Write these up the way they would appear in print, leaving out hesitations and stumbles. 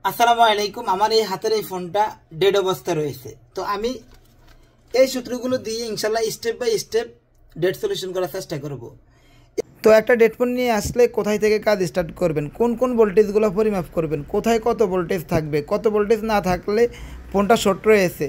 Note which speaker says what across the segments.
Speaker 1: আসসালামু আলাইকুম। আমার এই হাতের এই ফোনটা ডেড অবস্থায় রয়েছে, তো আমি এই সূত্রগুলো দিয়ে ইনশাল্লাহ স্টেপ বাই স্টেপ ডেড সলিউশন করার চেষ্টা করব। তো একটা ডেড ফোন নিয়ে আসলে কোথায় থেকে কাজ স্টার্ট করবেন, কোন কোন ভোল্টেজগুলো পরিমাপ করবেন, কোথায় কত ভোল্টেজ থাকবে, কত ভোল্টেজ না থাকলে ফোনটা শর্ট রয়েছে,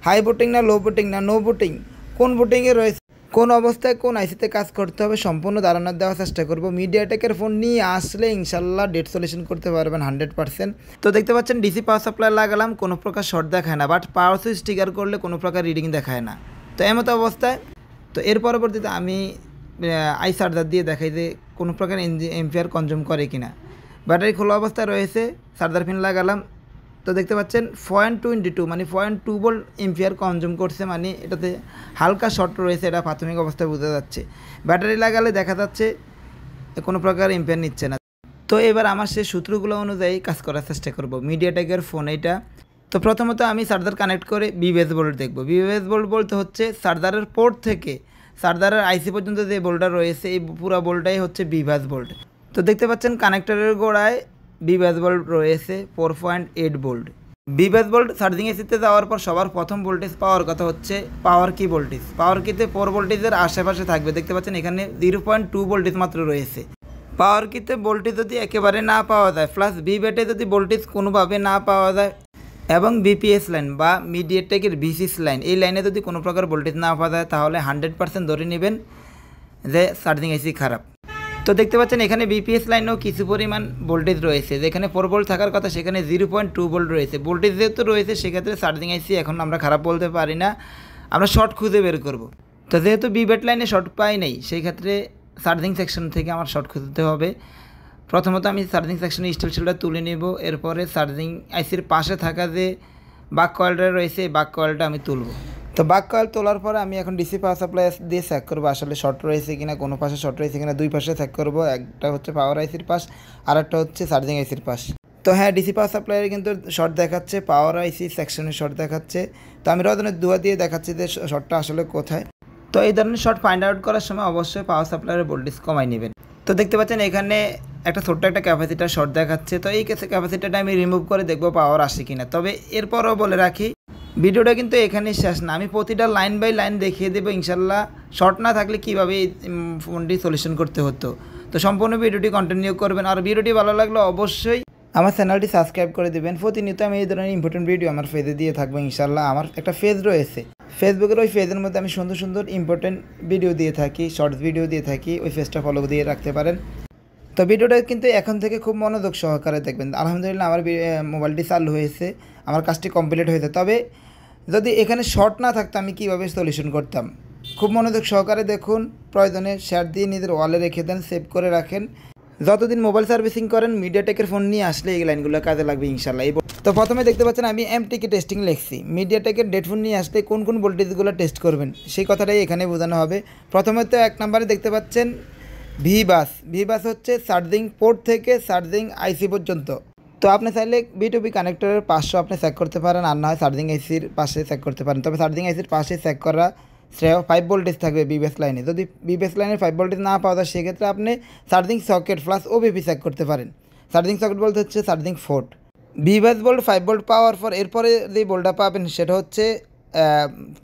Speaker 1: হাই বুটিং না লো বুটিং না নো বুটিং, কোন বুটিংয়ে রয়েছে, কোন অবস্থায় কোন আইসিতে কাজ করতে হবে, সম্পূর্ণ ধারণা দেওয়ার চেষ্টা করব। মিডিয়াটেকের ফোন নিয়ে আসলে ইনশাল্লাহ ডেড সলিউশন করতে পারবেন 100%। তো দেখতে পাচ্ছেন ডিসি পাওয়ার সাপ্লাই লাগালাম, কোনো প্রকার শর্ট দেখায় না, বাট পাওয়ার সুইচ ট্রিগার করলে কোনো প্রকার রিডিং দেখায় না। তো এমতো অবস্থায় তো এর পরবর্তীতে আমি আই চার্জার দিয়ে দেখাই যে কোনো প্রকার এম্পিয়ার কনজিউম করে কিনা। ব্যাটারি খোলা অবস্থায় রয়েছে, চার্জার পিন লাগালাম, তো দেখতে পাচ্ছেন 0.22 মানে 0.2 ভোল্ট এম্পিয়ার কনজিউম করছে, মানে এটাতে হালকা শর্ট রয়েছে, এটা প্রাথমিক অবস্থায় বোঝা যাচ্ছে। ব্যাটারি লাগালে দেখা যাচ্ছে কোনো প্রকার এম্পিয়ার নিচ্ছে না। তো এবার আমার সেই সূত্রগুলো অনুযায়ী কাজ করার চেষ্টা করব। মিডিয়াটেকের ফোন এটা। তো প্রথমত আমি চার্জার কানেক্ট করে বিবেস ভোল্ট দেখব। বিবেস ভোল্ট বলতে হচ্ছে চার্জারের পোর্ট থেকে চার্জারের আইসি পর্যন্ত যে ভোল্টটা রয়েছে এই পুরো ভোল্টটাই হচ্ছে বিভাস ভোল্ট। তো দেখতে পাচ্ছেন কানেক্টরের গোড়ায় বিভাস ভোল্ট রয়েছে 4.8 ভোল্ট। বিভাস ভোল্ট চার্জিং এসিতে যাওয়ার পর সবার প্রথম ভোল্টেজ পাওয়ার কথা হচ্ছে পাওয়ার কি ভোল্টেজ। পাওয়ার কিতে 4 ভোল্টেজের আশেপাশে থাকবে। দেখতে পাচ্ছেন এখানে 0.2 ভোল্টেজ মাত্র রয়েছে। পাওয়ার কিতে ভোল্টেজ যদি একেবারে না পাওয়া যায়, প্লাস বিবেটে যদি ভোল্টেজ কোনোভাবে না পাওয়া যায়, এবং বিপিএস লাইন বা মিডিয়াটেকের বিসিএস লাইন এই লাইনে যদি কোনো প্রকার ভোল্টেজ না পাওয়া যায়, তাহলে 100% ধরে নেবেন যে চার্জিং এসি খারাপ। তো দেখতে পাচ্ছেন এখানে বিপিএস লাইনেও কিছু পরিমাণ ভোল্টেজ রয়েছে, যেখানে 4 ভোল্ট থাকার কথা সেখানে 0.2 ভোল্ট রয়েছে। ভোল্টেজ যেহেতু রয়েছে সেক্ষেত্রে চার্জিং এসি এখন আমরা খারাপ বলতে পারি না, আমরা শর্ট খুঁজে বের করব। তো যেহেতু বিবেট লাইনে শর্ট পাই নেই, সেই ক্ষেত্রে চার্জিং সেকশন থেকে আমার শর্ট খুঁজতে হবে। প্রথমত আমি চার্জিং সেকশনে স্টিল শিলটা তুলে নেব, এরপরে চার্জিং আইসির পাশে থাকা যে বাক কয়েলটা রয়েছে এই বাক কয়েলটা আমি তুলব। তো বাক কয়েল তোলার পরে আমি এখন ডিসি পাওয়ার সাপ্লাই দিয়ে চেক করবো আসলে শর্ট রয়েছে কিনা, কোনো পাশে শর্ট রয়েছে কিনা, দুই পাশে চেক করবো। একটা হচ্ছে পাওয়ার আইসির পাশ আর একটা হচ্ছে চার্জিং আইসির পাশ। তো হ্যাঁ, ডিসি পাওয়ার সাপ্লাইয়ের কিন্তু শর্ট দেখাচ্ছে, পাওয়ার আইসি সেকশনে শর্ট দেখাচ্ছে। তো আমি রোদনের দুয়া দিয়ে দেখাচ্ছি যে শর্টটা আসলে কোথায়। তো এই ধরনের শর্ট ফাইন্ড আউট করার সময় অবশ্যই পাওয়ার সাপ্লাইয়ের ভোল্টেজ কমাই নেবেন। তো দেখতে পাচ্ছেন এখানে একটা ছোট্ট একটা ক্যাপাসিটার শর্ট দেখাচ্ছে। তো এই ক্যাপাসিটারটা আমি রিমুভ করে দেখবো পাওয়ার আসে কিনা। তবে এরপরও বলে রাখি, ভিডিওটা কিন্তু এখানেই শেষ না, আমি প্রতিটা লাইন বাই লাইন দেখিয়ে দেবো ইনশাল্লাহ শর্ট না থাকলে কীভাবে এই ফোনটি সলিউশন করতে হতো। তো সম্পূর্ণ ভিডিওটি কন্টিনিউ করবেন, আর ভিডিওটি ভালো লাগলে অবশ্যই আমার চ্যানেলটি সাবস্ক্রাইব করে দেবেন। প্রতিনিয়ত আমি এই ধরনের ইম্পর্টেন্ট ভিডিও আমার পেজে দিয়ে থাকবো ইনশাল্লাহ। আমার একটা পেজ রয়েছে, ফেসবুকের ওই পেজের মধ্যে আমি সুন্দর সুন্দর ইম্পর্টেন্ট ভিডিও দিয়ে থাকি, শর্টস ভিডিও দিয়ে থাকি, ওই পেজটা ফলো দিয়ে রাখতে পারেন। তো ভিডিওটা কিন্তু এখন থেকে খুব মনোযোগ সহকারে দেখবেন। আলহামদুলিল্লাহ আমার মোবাইলটি চালু হয়েছে, আমার কাজটি কমপ্লিট হয়েছে। তবে যদি এখানে শর্ট না থাকতো আমি কীভাবে সলিউশন করতাম, খুব মনোযোগ সহকারে দেখুন। প্রয়োজনে শেয়ার দিয়ে নিজের ওয়ালে রেখে দেন, সেভ করে রাখেন। যতদিন মোবাইল সার্ভিসিং করেন মিডিয়াটেকের ফোন নিয়ে আসলে এই লাইনগুলো কাজে লাগবে ইনশাল্লাহ। তো প্রথমে দেখতে পাচ্ছেন আমি এমটিকে টেস্টিং লিখছি। মিডিয়াটেকের ডেড ফোন নিয়ে আসলে কোন কোন ভোল্টেজগুলো টেস্ট করবেন সেই কথাটাই এখানে বোঝানো হবে। প্রথমে তো 1 নম্বরে দেখতে পাচ্ছেন ভি বাস হচ্ছে চার্জিং পোর্ট থেকে চার্জিং আইসি পর্যন্ত। তো আপনি চাইলে B2B কানেক্টরের 500 আপনি চেক করতে পারেন, আর না হয় চার্জিং আইসির পাশে চেক করতে পারেন। তবে চার্জিং আইসির পাশে চেক করা শ্রেয়। 5 ভোল্টেজ থাকবে বিবেস লাইনে। যদি বিবেস লাইনে 5 ভোল্টেজ না পাওয়া যায় সেক্ষেত্রে আপনি চার্জিং সকেট প্লাস ওবিপি চেক করতে পারেন। চার্জিং সকেট বলতে হচ্ছে charging port. Bibhas volt 5 volt পাওয়ার পর এরপরে যে ভোল্টটা পাবেন সেটা হচ্ছে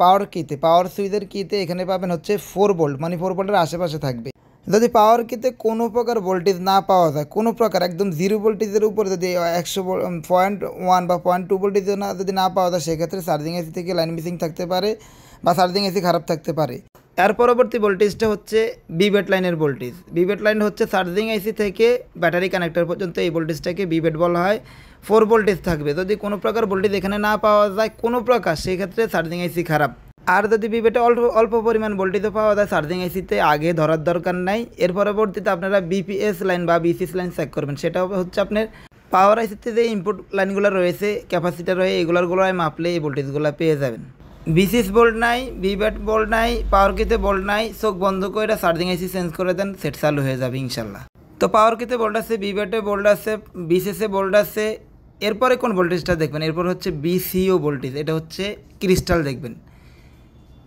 Speaker 1: পাওয়ার কিতে, পাওয়ার সুইচের কিতে এখানে পাবেন হচ্ছে 4 ভোল্ট, মানে 4 ভোল্টের আশেপাশে থাকবে। যদি পাওয়ার কিতে কোনো প্রকার ভোল্টেজ না পাওয়া যায়, কোনো প্রকার একদম 0 ভোল্টেজের উপরে যদি 100.1 বা 0.2 ভোল্টেজ যদি না পাওয়া যায় সেক্ষেত্রে চার্জিং এসি থেকে লাইন মিসিং থাকতে পারে বা চার্জিং এসি খারাপ থাকতে পারে। এর পরবর্তী ভোল্টেজটা হচ্ছে বিবেট লাইনের ভোল্টেজ। বিবেট লাইন হচ্ছে চার্জিং এসি থেকে ব্যাটারি কানেক্টর পর্যন্ত, এই ভোল্টেজটাকে বিবেট বলা হয়। 4 ভোল্টেজ থাকবে। যদি কোনো প্রকার ভোল্টেজ এখানে না পাওয়া যায় কোনো প্রকার, সেক্ষেত্রে চার্জিং এসি খারাপ। আর যদি বিবেটে অল্প পরিমাণ ভোল্টেজও পাওয়া যায়, চার্জিং এসিতে আগে ধরার দরকার নাই। এর পরবর্তীতে আপনারা বিপিএস লাইন বা বিসিএস লাইন চেক করবেন। সেটা হচ্ছে আপনার পাওয়ার আইসিতে যে ইনপুট লাইনগুলো রয়েছে, ক্যাপাসিটার রয়ে এগুলোর মাপলে এই ভোল্টেজগুলো পেয়ে যাবেন। বিসিএস ভোল্ট নাই, বিবেট ভোল্ট নাই, পাওয়ার কিতে ভোল্ট নাই, চোখ বন্ধ করে চার্জিং আইসি চেঞ্জ করে দেন, সেট চালু হয়ে যাবে ইনশাল্লাহ। তো পাওয়ার কিতে ভোল্ট আছে, বিবেটে ভোল্ট আছে, বিসিএসে ভোল্ট আছে। এরপরে কোন ভোল্টেজটা দেখবেন, এরপর হচ্ছে বিসিও ভোল্টেজ, এটা হচ্ছে ক্রিস্টাল দেখবেন।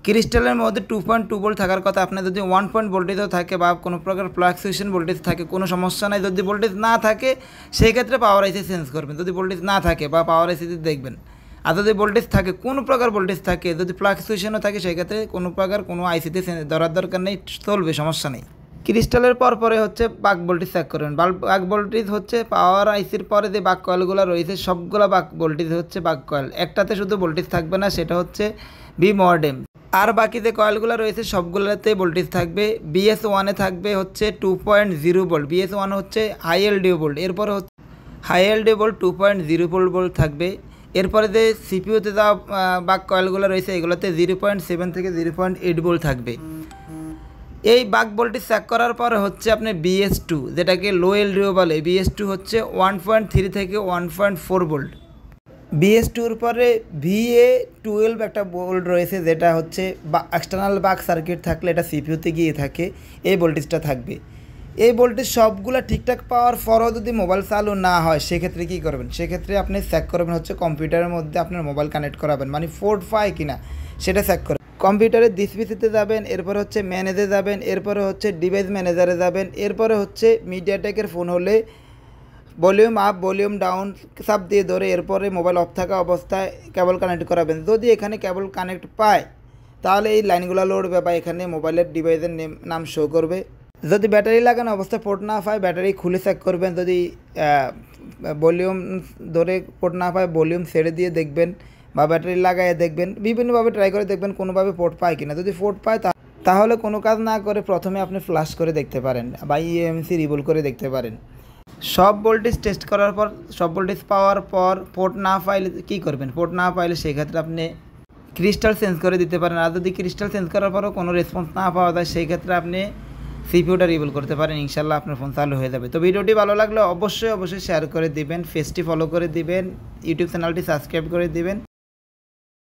Speaker 1: ক্রিস্টালের মধ্যে 2.2 ভোল্ট থাকার কথা, আপনার যদি 1 পয়েন্ট ভোল্টেজও থাকে বা কোনো প্রকার ফ্লাকচুয়েশন ভোল্টেজ থাকে কোনো সমস্যা নাই। যদি ভোল্টেজ না থাকে সেই ক্ষেত্রে পাওয়ার আইসি চেঞ্জ করবেন। যদি ভোল্টেজ না থাকে বা পাওয়ার আইসিতে দেখবেন। আর যদি ভোল্টেজ থাকে কোনো প্রকার ভোল্টেজ থাকে, যদি ফ্লাকচুয়েশনও থাকে সেক্ষেত্রে কোনো প্রকার কোনো আইসিতে ধরার দরকার নেই, চলবে, সমস্যা নেই। ক্রিস্টালের পরে হচ্ছে বাক ভোল্টেজ চেক করবেন। বাক ভোল্টেজ হচ্ছে পাওয়ার আইসির পরে যে বাক কয়েলগুলো রয়েছে সবগুলো বাক ভোল্টেজ হচ্ছে বাক কয়েল। একটাতে শুধু ভোল্টেজ থাকবে না, সেটা হচ্ছে বি মডেম। আর বাকি যে কয়েলগুলো রয়েছে সবগুলোতে ভোল্টেজ থাকবে। BS1 থাকবে হচ্ছে 2.0 ভোল্ট, BS1 হচ্ছে হাই এলডিও ভোল্ট। এরপরে হচ্ছে হাই এলডিও ভোল্ট 2.0 ভোল্ট থাকবে। এরপরে যে সিপিইউতে যা বাক কয়েলগুলো রয়েছে এগুলোতে 0.7 থেকে 0.8 ভোল্ট থাকবে। এই বাক ভোল্টেজ চেক করার পরে হচ্ছে আপনি BS2 যেটাকে লো এলডিও বলে, BS2 হচ্ছে 1.3 থেকে 1.4 ভোল্ট। BS2-র পরে VA12 একটা ভোল্ট রয়েছে, যেটা হচ্ছে এক্সটার্নাল বাক সার্কিট থাকলে এটা সিপিইউতে গিয়ে থাকে, এই ভোল্টেজটা থাকবে। এই ভোল্টেজ সবগুলো ঠিকঠাক পাওয়ার পরও যদি মোবাইল চালু না হয় সেক্ষেত্রে কী করবেন? সেক্ষেত্রে আপনি চেক করবেন হচ্ছে কম্পিউটারের মধ্যে আপনার মোবাইল কানেক্ট করাবেন, মানে পোর্ট পায় কিনা সেটা চেক করবেন। কম্পিউটারের ডিসপিসিতে যাবেন, এরপরে হচ্ছে ম্যানেজে যাবেন, এরপরে হচ্ছে ডিভাইস ম্যানেজারে যাবেন, এরপরে হচ্ছে মিডিয়াটেকের ফোন হলে ভলিউম আপ ভলিউম ডাউন চাপ দিয়ে ধরে এরপরে মোবাইল অফ থাকা অবস্থায় কেবল কানেক্ট করাবেন। যদি এখানে কেবল কানেক্ট পায় তাহলে এই লাইনগুলো লড়বে বা এখানে মোবাইলের ডিভাইসের নাম শো করবে। যদি ব্যাটারি লাগানো অবস্থায় পোর্ট না পায় ব্যাটারি খুলে চেক করবেন। যদি ভলিউম ধরে পোর্ট না পায় ভলিউম ছেড়ে দিয়ে দেখবেন বা ব্যাটারি লাগাইয়ে দেখবেন। বিভিন্নভাবে ট্রাই করে দেখবেন কোনোভাবে পোর্ট পায় কিনা। যদি পোর্ট পায় তাহলে কোনো কাজ না করে প্রথমে আপনি ফ্ল্যাশ করে দেখতে পারেন বা EMC রিবুল করে দেখতে পারেন। সব ভোল্টেজ টেস্ট করার পর সব ভোল্টেজ পাওয়ার পর পোর্ট না পাইলে কী করবেন? পোর্ট না পাইলে সেক্ষেত্রে আপনি ক্রিস্টাল চেঞ্জ করে দিতে পারেন। আর যদি ক্রিস্টাল চেঞ্জ করার পরও কোনো রেসপন্স না পাওয়া যায় সেই ক্ষেত্রে আপনি সিপিইউটা রিবুল করতে পারেন। ইনশাল্লাহ আপনার ফোন চালু হয়ে যাবে। তো ভিডিওটি ভালো লাগলে অবশ্যই শেয়ার করে দিবেন, পেজটি ফলো করে দিবেন, ইউটিউব চ্যানেলটি সাবস্ক্রাইব করে দিবেন।